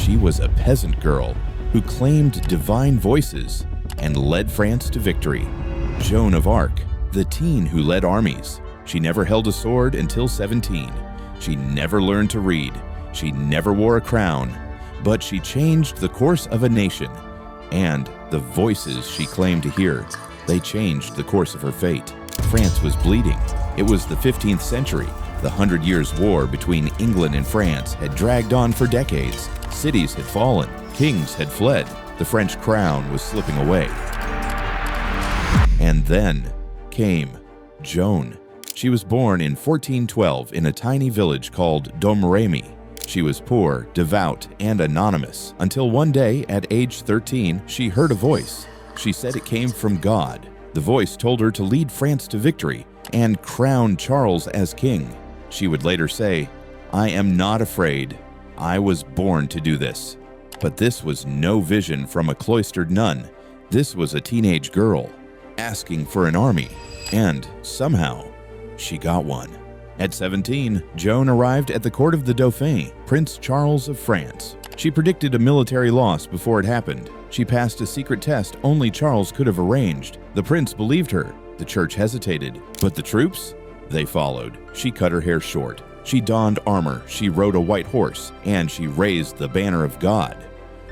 She was a peasant girl who claimed divine voices and led France to victory. Joan of Arc, the teen who led armies. She never held a sword until 17. She never learned to read. She never wore a crown. But she changed the course of a nation. And the voices she claimed to hear, they changed the course of her fate. France was bleeding. It was the 15th century. The 100 Years' War between England and France had dragged on for decades. Cities had fallen. Kings had fled. The French crown was slipping away. And then came Joan. She was born in 1412 in a tiny village called Domrémy. She was poor, devout, and anonymous, until one day at age 13, she heard a voice. She said it came from God. The voice told her to lead France to victory and crown Charles as king. She would later say, "I am not afraid. I was born to do this." But this was no vision from a cloistered nun. This was a teenage girl asking for an army, and somehow she got one. At 17, Joan arrived at the court of the Dauphin, Prince Charles of France. She predicted a military loss before it happened. She passed a secret test only Charles could have arranged. The prince believed her. The church hesitated. But the troops? They followed. She cut her hair short. She donned armor. She rode a white horse. And she raised the banner of God.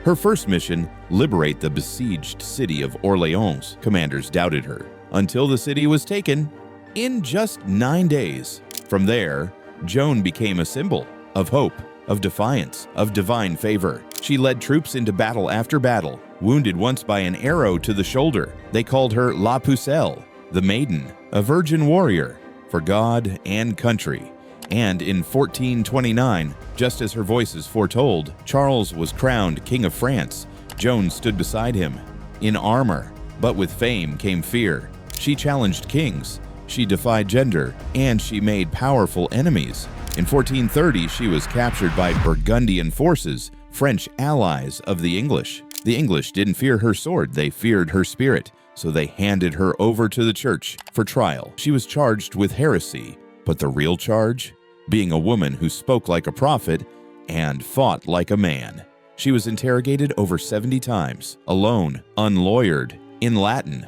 Her first mission, liberate the besieged city of Orleans. Commanders doubted her, until the city was taken in just 9 days. From there, Joan became a symbol of hope, of defiance, of divine favor. She led troops into battle after battle, wounded once by an arrow to the shoulder. They called her La Pucelle, the maiden, a virgin warrior for God and country. And in 1429, just as her voices foretold, Charles was crowned King of France. Joan stood beside him, in armor, but with fame came fear. She challenged kings, she defied gender, and she made powerful enemies. In 1430, she was captured by Burgundian forces, French allies of the English. The English didn't fear her sword, they feared her spirit, so they handed her over to the church for trial. She was charged with heresy, but the real charge? Being a woman who spoke like a prophet and fought like a man. She was interrogated over 70 times, alone, unlawyered, in Latin.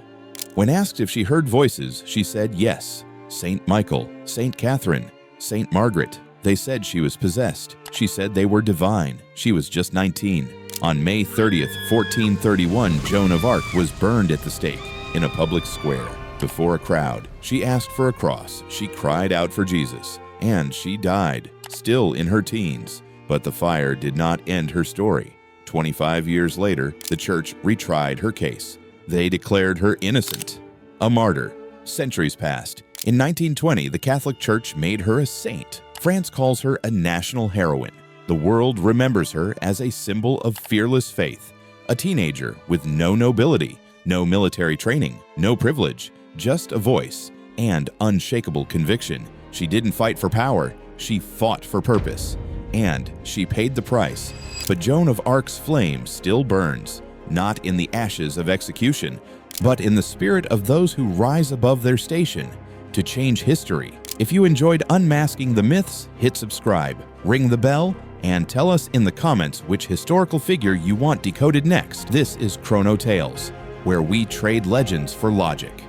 When asked if she heard voices, she said yes. Saint Michael, Saint Catherine, Saint Margaret. They said she was possessed. She said they were divine. She was just 19. On May 30th, 1431, Joan of Arc was burned at the stake in a public square before a crowd. She asked for a cross. She cried out for Jesus. And she died, still in her teens. But the fire did not end her story. 25 years later, the church retried her case. They declared her innocent, a martyr. Centuries passed. In 1920, the Catholic Church made her a saint. France calls her a national heroine. The world remembers her as a symbol of fearless faith. A teenager with no nobility, no military training, no privilege, just a voice and unshakable conviction. She didn't fight for power, she fought for purpose. And she paid the price. But Joan of Arc's flame still burns, not in the ashes of execution, but in the spirit of those who rise above their station to change history. If you enjoyed unmasking the myths, hit subscribe, ring the bell, and tell us in the comments which historical figure you want decoded next. This is Chrono Tales, where we trade legends for logic.